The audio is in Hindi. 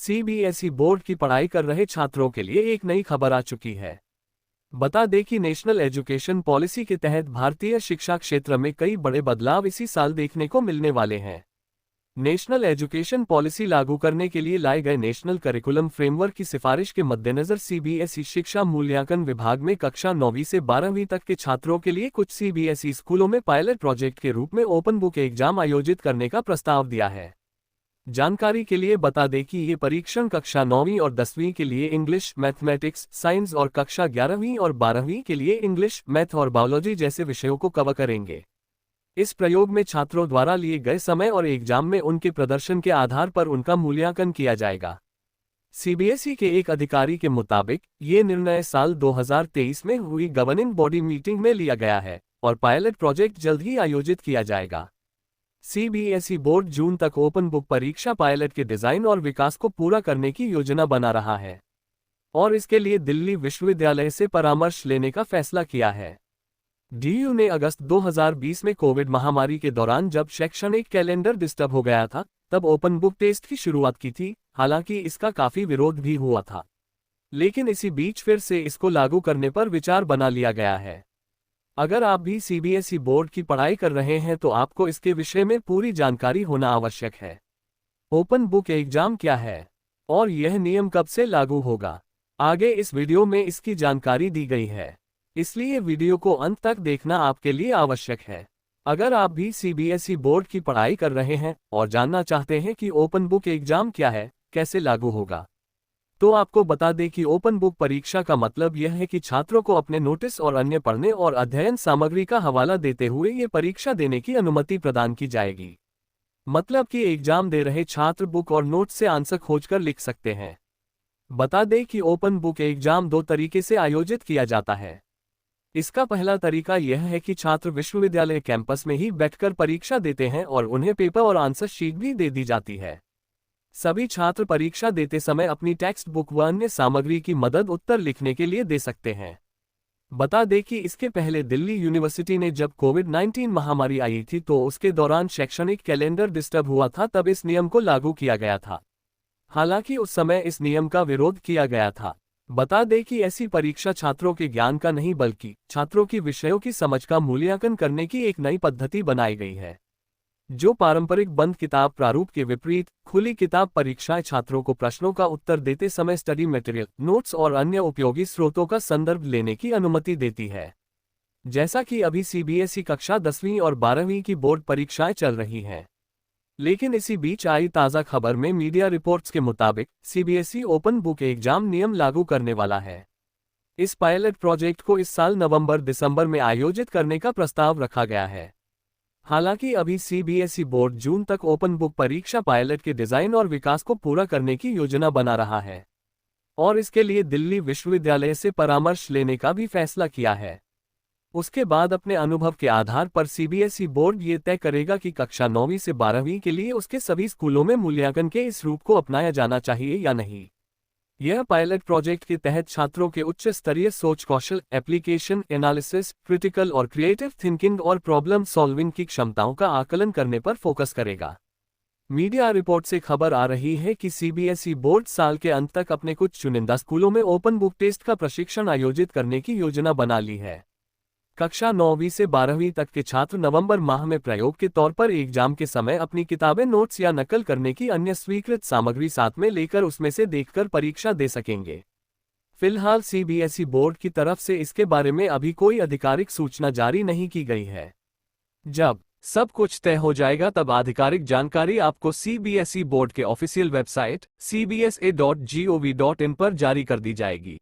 सीबीएसई बोर्ड की पढ़ाई कर रहे छात्रों के लिए एक नई खबर आ चुकी है। बता दें कि नेशनल एजुकेशन पॉलिसी के तहत भारतीय शिक्षा क्षेत्र में कई बड़े बदलाव इसी साल देखने को मिलने वाले हैं। नेशनल एजुकेशन पॉलिसी लागू करने के लिए लाए गए नेशनल करिकुलम फ्रेमवर्क की सिफारिश के मद्देनजर सीबीएसई शिक्षा मूल्यांकन विभाग में कक्षा 9वीं से 12वीं तक के छात्रों के लिए कुछ सीबीएसई स्कूलों में पायलट प्रोजेक्ट के रूप में ओपन बुक एग्जाम आयोजित करने का प्रस्ताव दिया है। जानकारी के लिए बता दें कि ये परीक्षण कक्षा 9वीं और 10वीं के लिए इंग्लिश, मैथमेटिक्स, साइंस और कक्षा 11वीं और 12वीं के लिए इंग्लिश, मैथ और बायोलॉजी जैसे विषयों को कवर करेंगे। इस प्रयोग में छात्रों द्वारा लिए गए समय और एग्जाम में उनके प्रदर्शन के आधार पर उनका मूल्यांकन किया जाएगा। सीबीएसई के एक अधिकारी के मुताबिक ये निर्णय साल 2023 में हुई गवर्निंग बॉडी मीटिंग में लिया गया है और पायलट प्रोजेक्ट जल्द ही आयोजित किया जाएगा। सीबीएसई बोर्ड जून तक ओपन बुक परीक्षा पायलट के डिजाइन और विकास को पूरा करने की योजना बना रहा है और इसके लिए दिल्ली विश्वविद्यालय से परामर्श लेने का फैसला किया है। डीयू ने अगस्त 2020 में कोविड महामारी के दौरान जब शैक्षणिक कैलेंडर डिस्टर्ब हो गया था, तब ओपन बुक टेस्ट की शुरुआत की थी। हालांकि इसका काफी विरोध भी हुआ था, लेकिन इसी बीच फिर से इसको लागू करने पर विचार बना लिया गया है। अगर आप भी सीबीएसई बोर्ड की पढ़ाई कर रहे हैं तो आपको इसके विषय में पूरी जानकारी होना आवश्यक है। ओपन बुक एग्जाम क्या है और यह नियम कब से लागू होगा, आगे इस वीडियो में इसकी जानकारी दी गई है, इसलिए वीडियो को अंत तक देखना आपके लिए आवश्यक है। अगर आप भी सीबीएसई बोर्ड की पढ़ाई कर रहे हैं और जानना चाहते हैं कि ओपन बुक एग्जाम क्या है, कैसे लागू होगा, तो आपको बता दें कि ओपन बुक परीक्षा का मतलब यह है कि छात्रों को अपने नोटिस और अन्य पढ़ने और अध्ययन सामग्री का हवाला देते हुए ये परीक्षा देने की अनुमति प्रदान की जाएगी। मतलब कि एग्जाम दे रहे छात्र बुक और नोट से आंसर खोजकर लिख सकते हैं। बता दें कि ओपन बुक एग्जाम 2 तरीके से आयोजित किया जाता है। इसका पहला तरीका यह है कि छात्र विश्वविद्यालय कैंपस में ही बैठकर परीक्षा देते हैं और उन्हें पेपर और आंसर शीट भी दे दी जाती है। सभी छात्र परीक्षा देते समय अपनी टेक्स्ट बुक व अन्य सामग्री की मदद उत्तर लिखने के लिए दे सकते हैं। बता दें कि इसके पहले दिल्ली यूनिवर्सिटी ने जब कोविड-19 महामारी आई थी तो उसके दौरान शैक्षणिक कैलेंडर डिस्टर्ब हुआ था, तब इस नियम को लागू किया गया था। हालांकि उस समय इस नियम का विरोध किया गया था। बता दें कि ऐसी परीक्षा छात्रों के ज्ञान का नहीं बल्कि छात्रों की विषयों की समझ का मूल्यांकन करने की एक नई पद्धति बनाई गई है, जो पारंपरिक बंद किताब प्रारूप के विपरीत खुली किताब परीक्षाएं छात्रों को प्रश्नों का उत्तर देते समय स्टडी मटेरियल, नोट्स और अन्य उपयोगी स्रोतों का संदर्भ लेने की अनुमति देती है। जैसा कि अभी सीबीएसई कक्षा 10वीं और 12वीं की बोर्ड परीक्षाएं चल रही हैं, लेकिन इसी बीच आई ताज़ा खबर में मीडिया रिपोर्ट्स के मुताबिक सीबीएसई ओपन बुक एग्जाम नियम लागू करने वाला है। इस पायलट प्रोजेक्ट को इस साल नवंबर-दिसंबर में आयोजित करने का प्रस्ताव रखा गया है। हालांकि अभी सीबीएसई बोर्ड जून तक ओपन बुक परीक्षा पायलट के डिजाइन और विकास को पूरा करने की योजना बना रहा है और इसके लिए दिल्ली विश्वविद्यालय से परामर्श लेने का भी फैसला किया है। उसके बाद अपने अनुभव के आधार पर सीबीएसई बोर्ड ये तय करेगा कि कक्षा 9वीं से 12वीं के लिए उसके सभी स्कूलों में मूल्यांकन के इस रूप को अपनाया जाना चाहिए या नहीं। यह पायलट प्रोजेक्ट के तहत छात्रों के उच्च स्तरीय सोच कौशल, एप्लीकेशन एनालिसिस, क्रिटिकल और क्रिएटिव थिंकिंग और प्रॉब्लम सॉल्विंग की क्षमताओं का आकलन करने पर फोकस करेगा। मीडिया रिपोर्ट से खबर आ रही है कि सीबीएसई बोर्ड साल के अंत तक अपने कुछ चुनिंदा स्कूलों में ओपन बुक टेस्ट का प्रशिक्षण आयोजित करने की योजना बना ली है। कक्षा 9वीं से 12वीं तक के छात्र नवंबर माह में प्रयोग के तौर पर एग्जाम के समय अपनी किताबें, नोट्स या नकल करने की अन्य स्वीकृत सामग्री साथ में लेकर उसमें से देखकर परीक्षा दे सकेंगे। फिलहाल सीबीएसई बोर्ड की तरफ से इसके बारे में अभी कोई आधिकारिक सूचना जारी नहीं की गई है। जब सब कुछ तय हो जाएगा तब आधिकारिक जानकारी आपको सीबीएसई बोर्ड के ऑफिशियल वेबसाइट cbsa.gov.in पर जारी कर दी जाएगी।